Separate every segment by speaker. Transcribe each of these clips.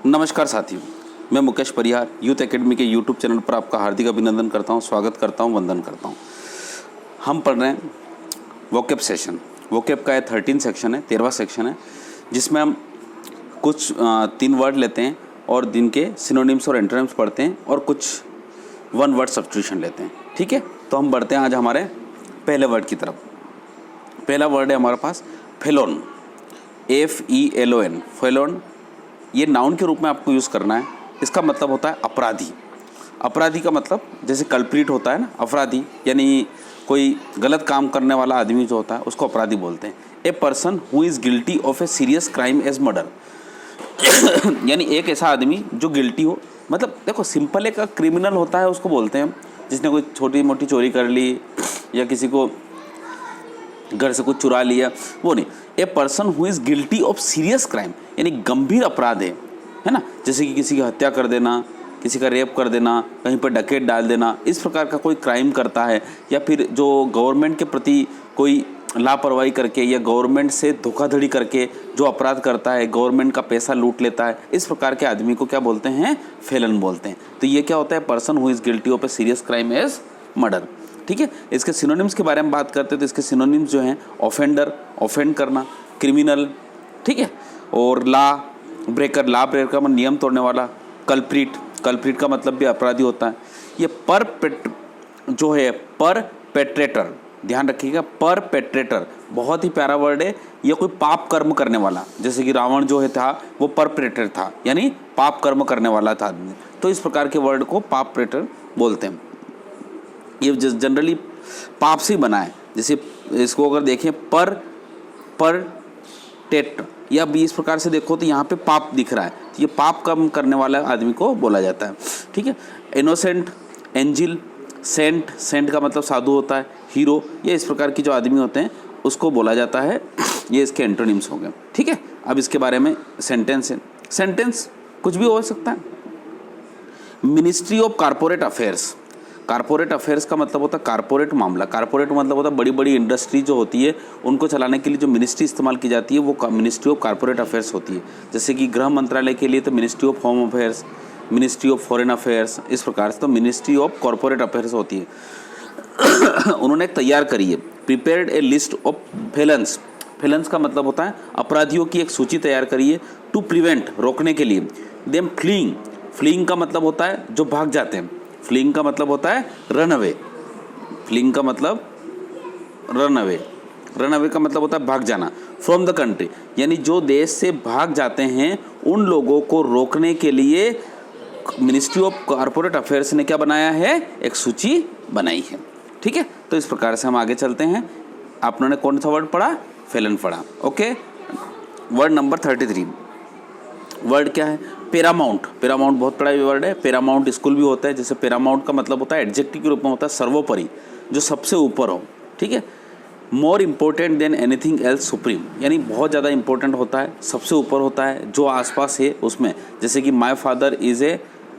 Speaker 1: नमस्कार साथियों, मैं मुकेश परिहार यूथ एकेडमी के यूट्यूब चैनल पर आपका हार्दिक अभिनंदन करता हूं, स्वागत करता हूं, वंदन करता हूं। हम पढ़ रहे हैं वोकैब सेशन। वोकैब का 13 सेक्शन है, 13वां सेक्शन है, जिसमें हम कुछ 3 वर्ड लेते हैं और दिन के सिनोनिम्स और एंटोनिम्स पढ़ते हैं और कुछ 1 वर्ड सब्स्टिट्यूशन लेते हैं। ठीक है, तो हम बढ़ते हैं आज हमारे पहले वर्ड की तरफ। पहला वर्ड है हमारे पास फेलोन, FELON, फेलोन। ये नाउन के रूप में आपको यूज़ करना है। इसका मतलब होता है अपराधी। अपराधी का मतलब जैसे कल्प्रिट होता है ना, अपराधी यानी कोई गलत काम करने वाला आदमी जो होता है उसको अपराधी बोलते हैं। A person who is guilty of a serious crime as murder यानी एक ऐसा आदमी जो गिल्टी हो, मतलब देखो सिंपल एक क्रिमिनल होता है उसको बोलते हैं जिसने कोई छोटी मोटी चोरी कर ली या किसी को घर से कुछ चुरा लिया, वो नहीं। ए person who is guilty of serious crime यानी गंभीर अपराध है ना, जैसे कि किसी की हत्या कर देना, किसी का रेप कर देना, कहीं पर डकैत डाल देना, इस प्रकार का कोई क्राइम करता है, या फिर जो गवर्नमेंट के प्रति कोई लापरवाही करके या गवर्नमेंट से धोखाधड़ी करके जो अपराध करता है, गवर्नमेंट का पैसा लूट लेता है, इस प्रकार के आदमी को क्या बोलते हैं? फेलन बोलते हैं। तो ये क्या होता है? Person who is guilty of a serious crime as murder. ठीक है, इसके सिनोनिम्स के बारे में बात करते हैं तो इसके सिनोनिम्स जो हैं ऑफेंडर, ऑफेंड करना, क्रिमिनल, ठीक है, और लॉ ब्रेकर, लॉ ब्रेकर मतलब नियम तोड़ने वाला, कल्प्रिट, कल्प्रिट का मतलब भी अपराधी होता है। ये जो है परपेट्रेटर, ध्यान रखिएगा, परपेट्रेटर बहुत ही प्यारा वर्ड है। ये कोई पाप कर्म करने वाला, जैसे कि रावण जो है था वो परपेट्रेटर था, यानी पाप कर्म करने वाला था आदमी, तो इस प्रकार के वर्ड को पापरेटर बोलते हैं। ये जनरली पाप से बना है। जैसे इसको अगर देखें पर टेट, या भी इस प्रकार से देखो तो यहाँ पे पाप दिख रहा है, तो ये पाप कर्म करने वाला आदमी को बोला जाता है। ठीक है, इनोसेंट, एंजिल, सेंट, सेंट का मतलब साधु होता है, हीरो, ये इस प्रकार की जो आदमी होते हैं उसको बोला जाता है। ये इसके एंटोनिम्स हो गए। ठीक है, अब इसके बारे में सेंटेंस है। सेंटेंस कुछ भी हो सकता है। Ministry of corporate affairs, corporate affairs का मतलब होता है कॉर्पोरेट मामला। कॉर्पोरेट मतलब होता है बड़ी बड़ी इंडस्ट्री जो होती है उनको चलाने के लिए जो मिनिस्ट्री इस्तेमाल की जाती है वो मिनिस्ट्री ऑफ कॉर्पोरेट अफेयर्स होती है। जैसे कि गृह मंत्रालय के लिए तो ministry of home affairs, ministry of foreign affairs, इस प्रकार से तो मिनिस्ट्री ऑफ कॉर्पोरेट अफेयर्स होती है। उन्होंने एक तैयार करी है, प्रिपेयर्ड ए लिस्ट ऑफ फेलन्स। फेलन्स का मतलब होता है अपराधियों की एक सूची तैयार करी है, टू प्रिवेंट, रोकने के लिए, देम फ्लीइंग, फ्लीइंग का मतलब होता है जो भाग जाते हैं, फ्लीइंग का मतलब होता है रन अवे, फ्लीइंग का मतलब रन अवे, रन अवे का मतलब होता है भाग जाना, फ्रॉम द कंट्री यानी जो देश से भाग जाते हैं उन लोगों को रोकने के लिए मिनिस्ट्री ऑफ कॉर्पोरेट अफेयर्स ने क्या बनाया है? एक सूची बनाई है। ठीक है, तो इस प्रकार से हम आगे चलते हैं। आपने कौन सा वर्ड पढ़ा? फेलन पढ़ा। ओके, वर्ड नंबर 33, वर्ड क्या है? पैरामाउंट। पैरामाउंट बहुत बड़ा वर्ड है। पैरामाउंट स्कूल भी होता है, जैसे पैरामाउंट का मतलब होता है एडजेक्टिव के रूप में होता है सर्वोपरि, जो सबसे ऊपर हो। ठीक है, more important then anything else supreme, यानी बहुत ज़्यादा इंपॉर्टेंट होता है, सबसे ऊपर होता है, जो आसपास है उसमें। जैसे कि my father is a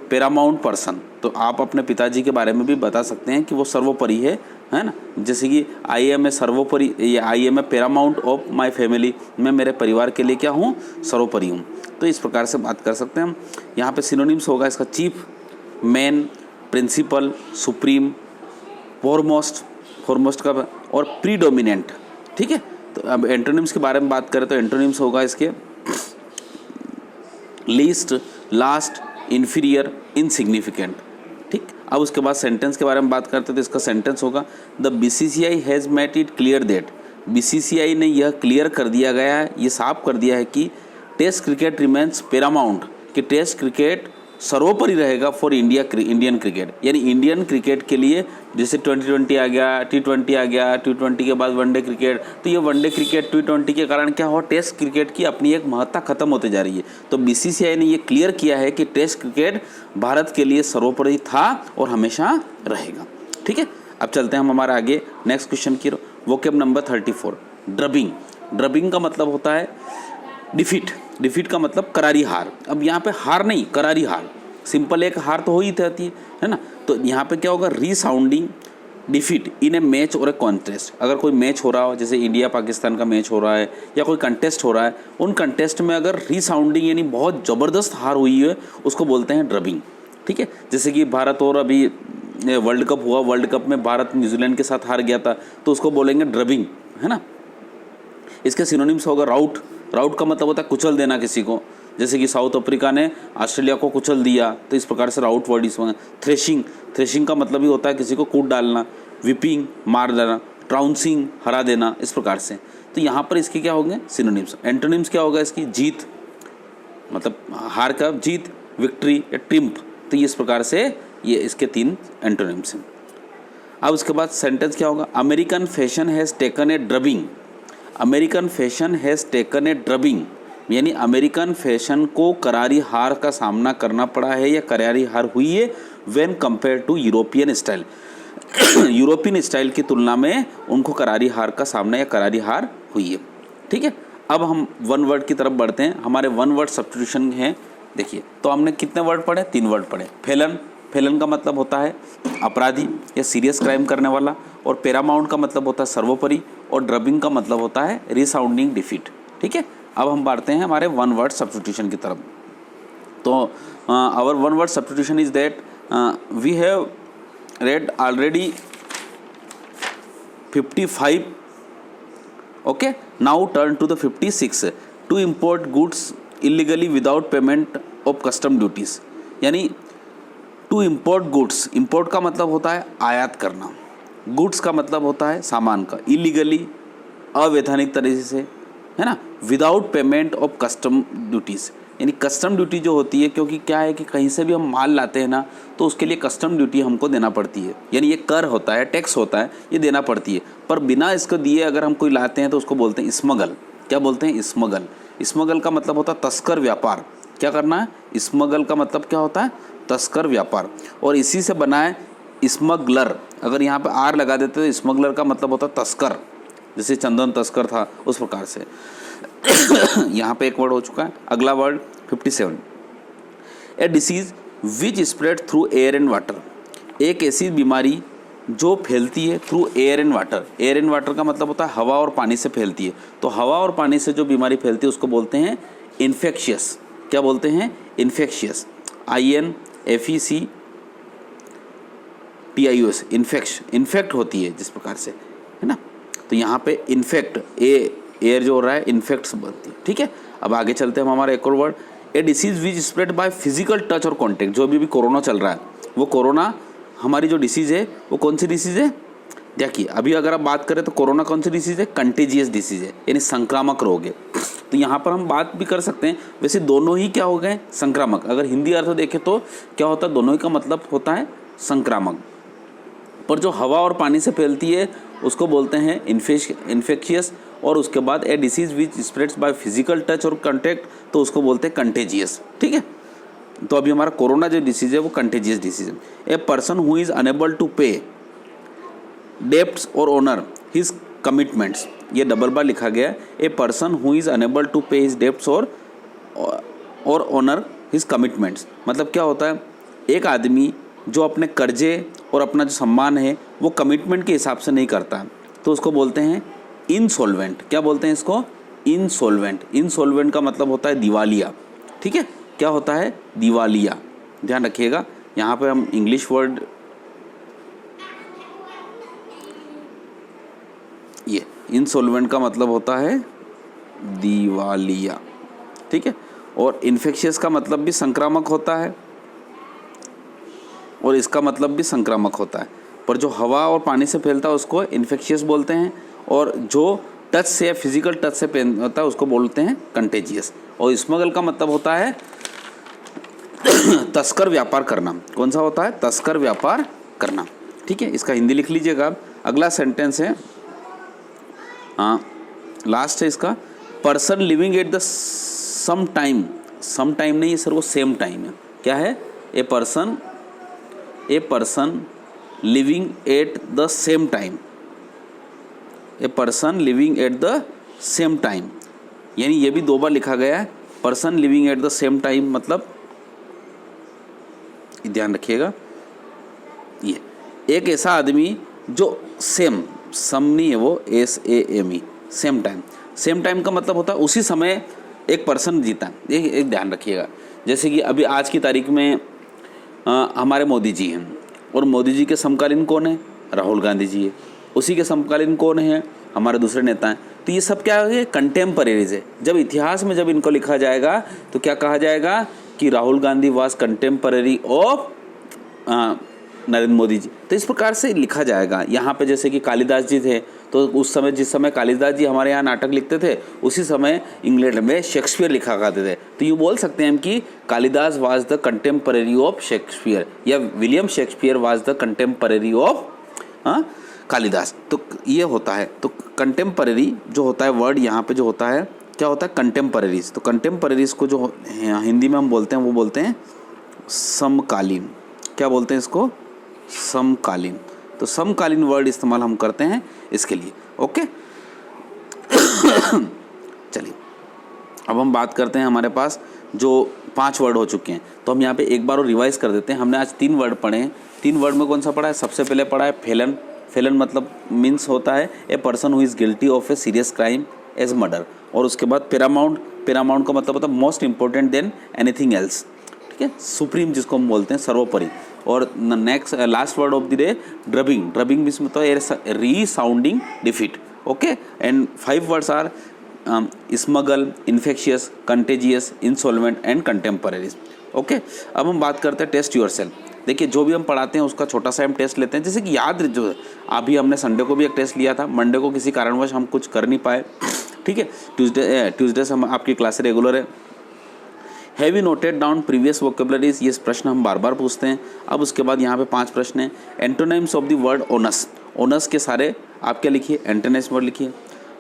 Speaker 1: Paramount person, तो आप अपने पिताजी के बारे में भी बता सकते हैं कि वो सर्वोपरि है ना। जैसे कि आई एम ए सर्वोपरि, या I am a paramount of my family, मैं मेरे परिवार के लिए क्या हूँ? सर्वोपरि हूँ। तो इस प्रकार से बात कर सकते हैं हम। यहाँ पे सिनोनिम्स होगा इसका chief, man, principal, supreme, foremost, foremost का, और प्रीडोमिनेंट। ठीक है, तो अब एंटोनिम्स के बारे में बात करें तो एंटोनिम्स होगा इसके लीस्ट, लास्ट, इन्फीरियर, इनसिग्निफिकेंट। ठीक, अब उसके बाद सेंटेंस के बारे में बात करते हैं तो इसका सेंटेंस होगा the BCCI has made it clear that, BCCI ने यह क्लियर कर दिया गया है, ये साफ कर दिया है कि टेस्ट क्रिकेट रिमेन्स पैरामाउंट, कि टेस्ट क्रिकेट सर्वोपरि रहेगा फॉर इंडियन क्रिकेट, यानी इंडियन क्रिकेट के लिए। जैसे 2020 आ गया, T20 आ गया, T20 के बाद वनडे क्रिकेट, तो ये वनडे क्रिकेट T20 के कारण क्या हो? टेस्ट क्रिकेट की अपनी एक महत्ता खत्म होती जा रही है। तो BCCI ने ये क्लियर किया है कि टेस्ट क्रिकेट भारत के लिए सर्वोपरि था और हमेशा रहेगा। ठीक है, अब चलते हैं हम हमारे आगे नेक्स्ट क्वेश्चन की। Vocab number 34, drubbing. ड्रबिंग का मतलब होता है डिफीट, डिफीट का मतलब करारी हार। अब यहाँ पे हार नहीं, करारी हार, सिंपल एक हार तो हो ही जाती है ना। तो यहाँ पे क्या होगा? रीसाउंडिंग, डिफीट इन ए मैच और ए कॉन्टेस्ट। अगर कोई मैच हो रहा हो, जैसे इंडिया पाकिस्तान का मैच हो रहा है या कोई कंटेस्ट हो रहा है, उन कंटेस्ट में अगर रीसाउंडिंग यानी बहुत ज़बरदस्त हार हुई है, उसको बोलते हैं ड्रबिंग। ठीक है, जैसे कि भारत और अभी वर्ल्ड कप हुआ, वर्ल्ड कप में भारत न्यूजीलैंड के साथ हार गया था, तो उसको बोलेंगे ड्रबिंग, है ना। इसके सिनोनिम्स होगा राउट। राउट का मतलब होता है कुचल देना किसी को, जैसे कि साउथ अफ्रीका ने ऑस्ट्रेलिया को कुचल दिया, तो इस प्रकार से राउट वर्ड इसमें। थ्रेशिंग, थ्रेशिंग का मतलब ही होता है किसी को कूट डालना। विपिंग, मार देना। ट्राउंसिंग, हरा देना, इस प्रकार से। तो यहाँ पर इसके क्या होंगे सिनोनिम्स। एंटोनिम्स क्या होगा इसकी, जीत, मतलब हार का जीत, विक्ट्री या ट्रिम्फ। तो इस प्रकार से ये इसके 3 एंटोनिम्स हैं। अब उसके बाद सेंटेंस क्या होगा, American fashion has taken a drubbing. American fashion has taken a drubbing यानी अमेरिकन फैशन को करारी हार का सामना करना पड़ा है या करारी हार हुई है when compare to European style. European style की तुलना में उनको करारी हार का सामना या करारी हार हुई है। ठीक है, अब हम वन वर्ड की तरफ बढ़ते हैं। हमारे वन वर्ड सब्स्टिट्यूशन है। देखिए, तो हमने कितने वर्ड पढ़े, 3 वर्ड पढ़े। फेलन, फेलन का मतलब होता है अपराधी या सीरियस क्राइम करने वाला, और पैरामाउंट का मतलब होता है सर्वोपरि, और ड्रबिंग का मतलब होता है रिसाउंडिंग डिफीट। ठीक है, अब हम बढ़ते हैं हमारे वन वर्ड सब्स्टिट्यूशन की तरफ। तो our one word substitution is that we have read already 55. Okay, now turn to the 56. To import goods illegally without payment of custom duties। यानी टू इम्पोर्ट गुड्स, इम्पोर्ट का मतलब होता है आयात करना, गुड्स का मतलब होता है सामान का, इलीगली अवैधानिक तरीके से, है ना, without payment of custom duties. यानी कस्टम ड्यूटी जो होती है, क्योंकि क्या है कि कहीं से भी हम माल लाते हैं ना, तो उसके लिए कस्टम ड्यूटी हमको देना पड़ती है। यानी ये कर होता है, टैक्स होता है, ये देना पड़ती है। पर बिना इसको दिए अगर हम कोई लाते हैं तो उसको बोलते हैं स्मगल। क्या बोलते हैं, स्मगल। स्मगल का मतलब होता है तस्कर व्यापार। क्या करना है, स्मगल का मतलब क्या होता है, तस्कर व्यापार। और इसी से बना है स्मगलर। अगर यहाँ पे आर लगा देते तो स्मगलर का मतलब होता है तस्कर, जैसे चंदन तस्कर था, उस प्रकार से। यहाँ पे एक वर्ड हो चुका है। अगला word 57, A disease which spread through air and water. एक ऐसी बीमारी जो फैलती है through air and water. Air and water का मतलब होता है हवा और पानी से फैलती है। तो हवा और पानी से जो बीमारी फैलती है उसको बोलते हैं इन्फेक्शियस। क्या बोलते हैं, इन्फेक्शियस। INFECTIOUS, इन्फेक्ट होती है जिस प्रकार से, है ना। तो यहाँ पे इन्फेक्ट, एयर जो हो रहा है इन्फेक्ट से बनती है। ठीक है, अब आगे चलते हैं हम हमारा एक और word, A disease which spread by physical touch और कॉन्टेक्ट। जो अभी कोरोना चल रहा है, वो कोरोना हमारी जो डिसीज़ है वो कौन सी डिसीज़ है। देखिए, अभी अगर आप बात करें तो कोरोना कौन सी डिसीज़ है, कंटेजियस डिसीज़ है, यानी संक्रामक रोग है। तो यहाँ पर हम बात भी कर सकते हैं, वैसे दोनों ही क्या हो गए, संक्रामक। अगर हिंदी अर्थ देखें तो क्या होता है, दोनों ही का मतलब होता है संक्रामक। पर जो हवा और पानी से फैलती है उसको बोलते हैं इन्फेक्शियस। और उसके बाद ए disease which spreads by physical touch और कंटेक्ट, तो उसको बोलते हैं कंटेजियस। ठीक है, तो अभी हमारा कोरोना जो डिसीज है वो कंटेजियस डिसीज है। A person who is unable to pay debts और ऑनर हिज कमिटमेंट्स। ये डबल बार लिखा गया है, a person who is unable to pay his debts और ऑनर हिज कमिटमेंट्स। मतलब क्या होता है, एक आदमी जो अपने कर्जे और अपना जो सम्मान है वो कमिटमेंट के हिसाब से नहीं करता, तो उसको बोलते हैं इनसॉल्वेंट। क्या बोलते हैं इसको, इनसॉल्वेंट। इनसॉल्वेंट का मतलब होता है दिवालिया। ठीक है, क्या होता है, दिवालिया। ध्यान रखिएगा, यहाँ पे हम इंग्लिश वर्ड, ये इनसॉल्वेंट का मतलब होता है दिवालिया। ठीक है, और इन्फेक्शियस का मतलब भी संक्रामक होता है और इसका मतलब भी संक्रामक होता है। पर जो हवा और पानी से फैलता है उसको इन्फेक्शियस बोलते हैं, और जो टच से, फिजिकल टच से होता है उसको बोलते हैं कंटेजियस। और स्मगल का मतलब होता है तस्कर व्यापार करना। कौन सा होता है, तस्कर व्यापार करना। ठीक है, इसका हिंदी लिख लीजिएगा। अगला सेंटेंस है, लास्ट है इसका, person living at the some time. Some time नहीं है सर, वो सेम टाइम है। क्या है, a person living at the same time. A person living at the same time, यानी ये भी 2 बार लिखा गया है। Person living at the same time मतलब, ध्यान रखिएगा, ये एक ऐसा आदमी जो सेम, सम नहीं है वो, SAME, same time. Same time का मतलब होता है उसी समय एक पर्सन जीता। एक ध्यान रखिएगा, जैसे कि अभी आज की तारीख में हमारे मोदी जी हैं, और मोदी जी के समकालीन कौन है? राहुल गांधी जी है। उसी के समकालीन कौन है? हमारे दूसरे नेता हैं। तो ये सब क्या है? कंटेम्परेरीज है। जब इतिहास में जब इनको लिखा जाएगा तो क्या कहा जाएगा कि Rahul Gandhi was contemporary of Narendra Modi ji. तो इस प्रकार से लिखा जाएगा। यहाँ पे जैसे कि कालिदास जी थे, तो उस समय जिस समय कालिदास जी हमारे यहाँ नाटक लिखते थे, उसी समय इंग्लैंड में शेक्सपियर लिखा करते थे। तो ये बोल सकते हैं हम कि Kalidas was the contemporary of Shakespeare, या William Shakespeare was the contemporary of Kalidas. तो ये होता है। तो कंटेम्परेरी जो होता है वर्ड यहाँ पे जो होता है, क्या होता है? कंटेम्परेरीज। तो कंटेम्परेरीज को जो हिंदी में हम बोलते हैं वो बोलते हैं समकालीन। क्या बोलते हैं इसको? समकालीन। तो समकालीन वर्ड इस्तेमाल हम करते हैं इसके लिए। ओके चलिए अब हम बात करते हैं, हमारे पास जो 5 वर्ड हो चुके हैं, तो हम यहाँ पे एक बार और रिवाइज कर देते हैं। हमने आज 3 वर्ड पढ़े हैं। 3 वर्ड में कौन सा पढ़ा है? सबसे पहले पढ़ा है फेलन। फेलन मतलब मीन्स होता है a person who is guilty of a serious crime as murder. और उसके बाद पैरामाउंट। पैरामाउंट का मतलब होता है most important than anything else, ठीक है, सुप्रीम जिसको हम बोलते हैं, सर्वोपरि। और next last word of the day drubbing. Drubbing means मतलब resounding defeat. Okay, and 5 words are smuggle, infectious, contagious, insolvent and contemporaries. Okay, अब हम बात करते हैं टेस्ट योरसेल्फ। देखिए जो भी हम पढ़ाते हैं उसका छोटा सा हम टेस्ट लेते हैं, जैसे कि याद जो अभी हमने संडे को भी एक टेस्ट लिया था, मंडे को किसी कारणवश हम कुछ कर नहीं पाए, ठीक है। ट्यूसडे से हम आपकी क्लास रेगुलर है। Have you noted down previous vocabularies? ये प्रश्न हम बार बार पूछते हैं। अब उसके बाद यहाँ पे 5 प्रश्न हैं। Antonyms of the word onus. Onus के सारे आप क्या लिखिए? एंटोनिम्स वर्ड लिखिए।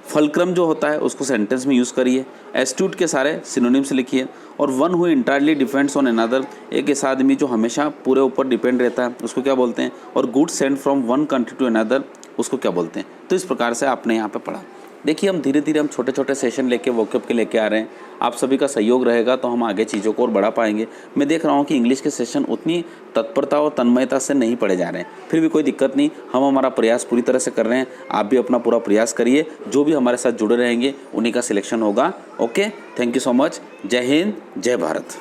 Speaker 1: फलक्रम जो होता है उसको सेंटेंस में यूज़ करिए। एस्ट्यूट के सारे सिनोनिम्स लिखिए। और one who entirely depends on another, एक ऐसा आदमी जो हमेशा पूरे ऊपर डिपेंड रहता है, उसको क्या बोलते हैं? और goods send from one country to another, उसको क्या बोलते हैं? तो इस प्रकार से आपने यहाँ पे पढ़ा। देखिए हम धीरे धीरे हम छोटे छोटे सेशन लेके वोकैब के लेके आ रहे हैं। आप सभी का सहयोग रहेगा तो हम आगे चीज़ों को और बढ़ा पाएंगे। मैं देख रहा हूँ कि इंग्लिश के सेशन उतनी तत्परता और तन्मयता से नहीं पढ़े जा रहे हैं, फिर भी कोई दिक्कत नहीं, हम हमारा प्रयास पूरी तरह से कर रहे हैं। आप भी अपना पूरा प्रयास करिए। जो भी हमारे साथ जुड़े रहेंगे उन्हीं का सिलेक्शन होगा। Okay, thank you so much. जय हिंद, जय भारत।